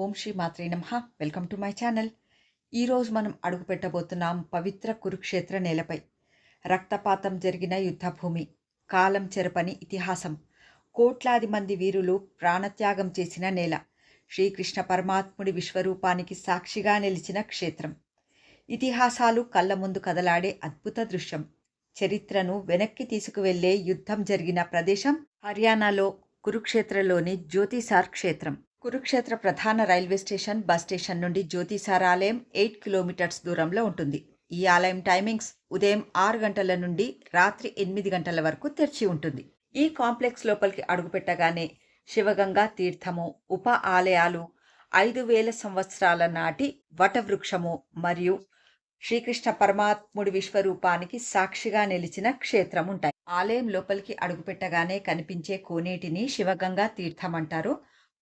ఓం శ్రీ మాత్రే నమః. Welcome to my channel. ఈరోజు మనం అడుగు పెట్టబోతున్నాం పవిత్ర కురుక్షేత్ర నేలపై. రక్తపాతం జరిగిన యుద్ధభూమి, కాలం చెరపని ఇతిహాసం, కోట్లాది మంది వీరులు ప్రాణత్యాగం చేసిన నేల, శ్రీకృష్ణ పరమాత్ముడి విశ్వరూపానికి సాక్షిగా నిలిచిన క్షేత్రం. ఇతిహాసాలు కళ్ళ ముందు కదలాడే అద్భుత దృశ్యం. చరిత్రను వెనక్కి తీసుకువెళ్లే యుద్ధం జరిగిన ప్రదేశం హర్యానాలో కురుక్షేత్రలోని జ్యోతిసార్ క్షేత్రం. కురుక్షేత్ర ప్రధాన రైల్వే స్టేషన్, బస్ స్టేషన్ నుండి జ్యోతిసార్ ఆలయం 8 కిలోమీటర్స్ దూరంలో ఉంటుంది. ఈ ఆలయం టైమింగ్స్ ఉదయం 6 గంటల నుండి రాత్రి 8 గంటల వరకు తెరిచి ఉంటుంది. ఈ కాంప్లెక్స్ లోపలికి అడుగుపెట్టగానే శివగంగా తీర్థము, ఉప ఆలయాలు, 5000 సంవత్సరాల నాటి వటవృక్షము మరియు శ్రీకృష్ణ పరమాత్ముడి విశ్వరూపానికి సాక్షిగా నిలిచిన క్షేత్రం ఉంటాయి. ఆలయం లోపలికి అడుగుపెట్టగానే కనిపించే కోనేటిని శివగంగా తీర్థం అంటారు.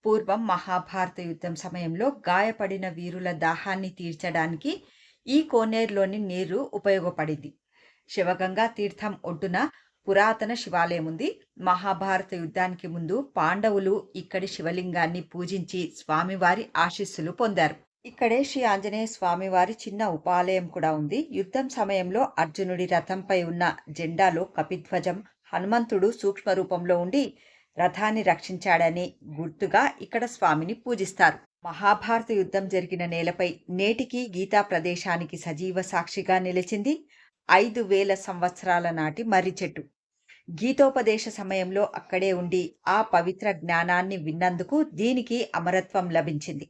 పూర్వం మహాభారత యుద్ధం సమయంలో గాయపడిన వీరుల దాహాన్ని తీర్చడానికి ఈ కోనేరులోని నీరు ఉపయోగపడింది. శివగంగా తీర్థం ఒడ్డున పురాతన శివాలయం ఉంది. మహాభారత యుద్ధానికి ముందు పాండవులు ఇక్కడి శివలింగాన్ని పూజించి స్వామివారి ఆశీస్సులు పొందారు. ఇక్కడే శ్రీ ఆంజనేయ స్వామివారి చిన్న ఉపాలయం కూడా ఉంది. యుద్ధం సమయంలో అర్జునుడి రథంపై ఉన్న జెండాలో కపిధ్వజం, హనుమంతుడు సూక్ష్మ రూపంలో ఉండి రథాన్ని రక్షించాడని గుర్తుగా ఇక్కడ స్వామిని పూజిస్తారు. మహాభారత యుద్ధం జరిగిన నేలపై నేటికి గీతా ప్రదేశానికి సజీవ సాక్షిగా నిలిచింది 5000 సంవత్సరాల నాటి మర్రి చెట్టు. గీతోపదేశ సమయంలో అక్కడే ఉండి ఆ పవిత్ర జ్ఞానాన్ని విన్నందుకు దీనికి అమరత్వం లభించింది.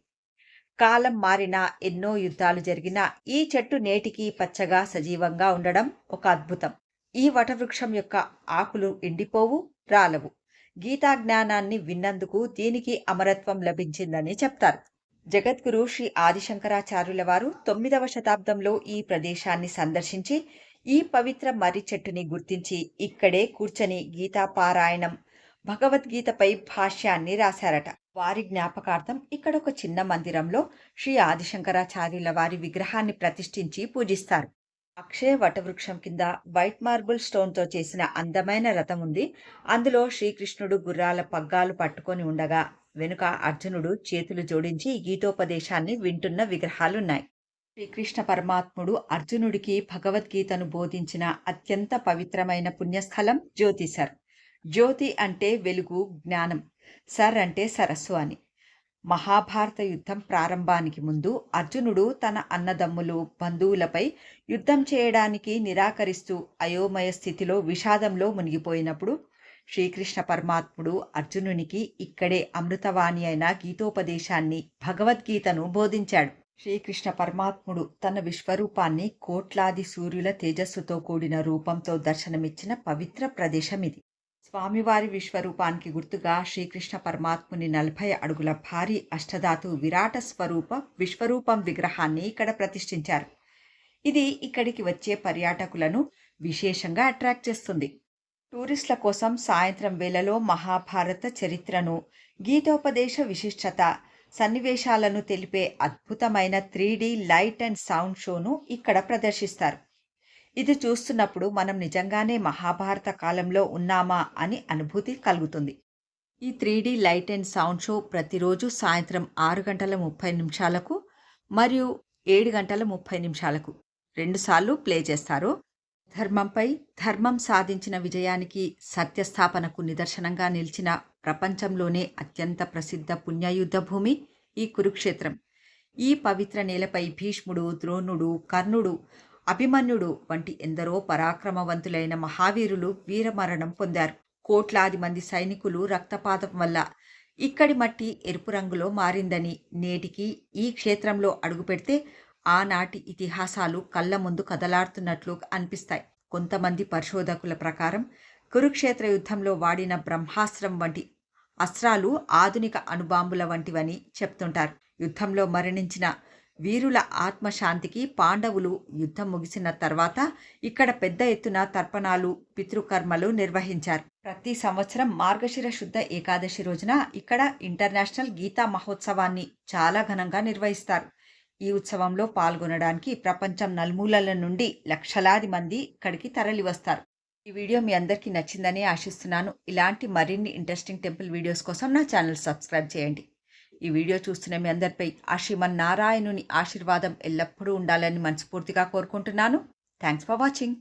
కాలం మారినా, ఎన్నో యుద్ధాలు జరిగినా ఈ చెట్టు నేటికి పచ్చగా సజీవంగా ఉండడం ఒక అద్భుతం. ఈ వటవృక్షం యొక్క ఆకులు ఎండిపోవు, రాలవు. గీతా జ్ఞానాన్ని విన్నందుకు దీనికి అమరత్వం లభించిందని చెప్తారు. జగద్గురు శ్రీ ఆదిశంకరాచార్యుల వారు 9వ శతాబ్దంలో ఈ ప్రదేశాన్ని సందర్శించి ఈ పవిత్ర మర్రి చెట్టుని గుర్తించి ఇక్కడే కూర్చొని గీతాపారాయణం, భగవద్గీతపై భాష్యాన్ని రాశారట. వారి జ్ఞాపకార్థం ఇక్కడ ఒక చిన్న మందిరంలో శ్రీ ఆదిశంకరాచార్యుల వారి విగ్రహాన్ని ప్రతిష్ఠించి పూజిస్తారు. అక్షయ వటవృక్షం కింద వైట్ మార్బుల్ స్టోన్తో చేసిన అందమైన రథం ఉంది. అందులో శ్రీకృష్ణుడు గుర్రాల పగ్గాలు పట్టుకొని ఉండగా వెనుక అర్జునుడు చేతులు జోడించి గీతోపదేశాన్ని వింటున్న విగ్రహాలున్నాయి. శ్రీకృష్ణ పరమాత్ముడు అర్జునుడికి భగవద్గీతను బోధించిన అత్యంత పవిత్రమైన పుణ్యస్థలం జ్యోతిసర్. జ్యోతి అంటే వెలుగు, జ్ఞానం. సర్ అంటే సరస్సు అని. మహాభారత యుద్ధం ప్రారంభానికి ముందు అర్జునుడు తన అన్నదమ్ములు, బంధువులపై యుద్ధం చేయడానికి నిరాకరిస్తూ అయోమయ స్థితిలో విషాదంలో మునిగిపోయినప్పుడు శ్రీకృష్ణ పరమాత్ముడు అర్జునునికి ఇక్కడే అమృతవాణి అయిన గీతోపదేశాన్ని, భగవద్గీతను బోధించాడు. శ్రీకృష్ణ పరమాత్ముడు తన విశ్వరూపాన్ని కోట్లాది సూర్యుల తేజస్సుతో కూడిన రూపంతో దర్శనమిచ్చిన పవిత్ర ప్రదేశం ఇది. స్వామివారి విశ్వరూపానికి గుర్తుగా శ్రీకృష్ణ పరమాత్ముని 40 అడుగుల భారీ అష్టధాతు విరాట స్వరూప విశ్వరూపం విగ్రహాన్ని ఇక్కడ ప్రతిష్ఠించారు. ఇది ఇక్కడికి వచ్చే పర్యాటకులను విశేషంగా అట్రాక్ట్ చేస్తుంది. టూరిస్టుల కోసం సాయంత్రం వేళలో మహాభారత చరిత్రను, గీతోపదేశ విశిష్టత, సన్నివేశాలను తెలిపే అద్భుతమైన 3D లైట్ అండ్ సౌండ్ షోను ఇక్కడ ప్రదర్శిస్తారు. ఇది చూస్తున్నప్పుడు మనం నిజంగానే మహాభారత కాలంలో ఉన్నామా అని అనుభూతి కలుగుతుంది. ఈ 3D light and sound show ప్రతిరోజు సాయంత్రం 6 గంటల 30 నిమిషాలకు మరియు 7 గంటల 30 నిమిషాలకు 2 సార్లు ప్లే చేస్తారు. ధర్మంపై ధర్మం సాధించిన విజయానికి, సత్యస్థాపనకు నిదర్శనంగా నిలిచిన ప్రపంచంలోనే అత్యంత ప్రసిద్ధ పుణ్యయుద్ధ భూమి ఈ కురుక్షేత్రం. ఈ పవిత్ర నేలపై భీష్ముడు, ద్రోణుడు, కర్ణుడు, అభిమన్యుడు వంటి ఎందరో పరాక్రమవంతులైన మహావీరులు వీరమరణం పొందారు. కోట్లాది మంది సైనికులు రక్తపాతం వల్ల ఇక్కడి మట్టి ఎరుపు రంగులో మారిందని, నేటికి ఈ క్షేత్రంలో అడుగుపెడితే ఆనాటి ఇతిహాసాలు కళ్ళ ముందు కదలాడుతున్నట్లు అనిపిస్తాయి. కొంతమంది పరిశోధకుల ప్రకారం కురుక్షేత్ర యుద్ధంలో వాడిన బ్రహ్మాస్త్రం వంటి అస్త్రాలు ఆధునిక అణుబాంబుల వంటివని చెప్తుంటారు. యుద్ధంలో మరణించిన వీరుల ఆత్మశాంతికి పాండవులు యుద్ధం ముగిసిన తర్వాత ఇక్కడ పెద్ద ఎత్తున తర్పణాలు, పితృకర్మలు నిర్వహించారు. ప్రతి సంవత్సరం మార్గశిర శుద్ధ ఏకాదశి రోజున ఇక్కడ ఇంటర్నేషనల్ గీతా మహోత్సవాన్ని చాలా ఘనంగా నిర్వహిస్తారు. ఈ ఉత్సవంలో పాల్గొనడానికి ప్రపంచం నలుమూలల నుండి లక్షలాది మంది ఇక్కడికి తరలి వస్తారు. ఈ వీడియో మీ అందరికీ నచ్చిందని ఆశిస్తున్నాను. ఇలాంటి మరిన్ని ఇంట్రెస్టింగ్ టెంపుల్ వీడియోస్ కోసం నా ఛానల్ సబ్స్క్రైబ్ చేయండి. ఈ వీడియో చూస్తున్న మీ అందరిపై ఆ శ్రీమన్నారాయణుని ఆశీర్వాదం ఎల్లప్పుడూ ఉండాలని మనస్ఫూర్తిగా కోరుకుంటున్నాను. Thanks for watching.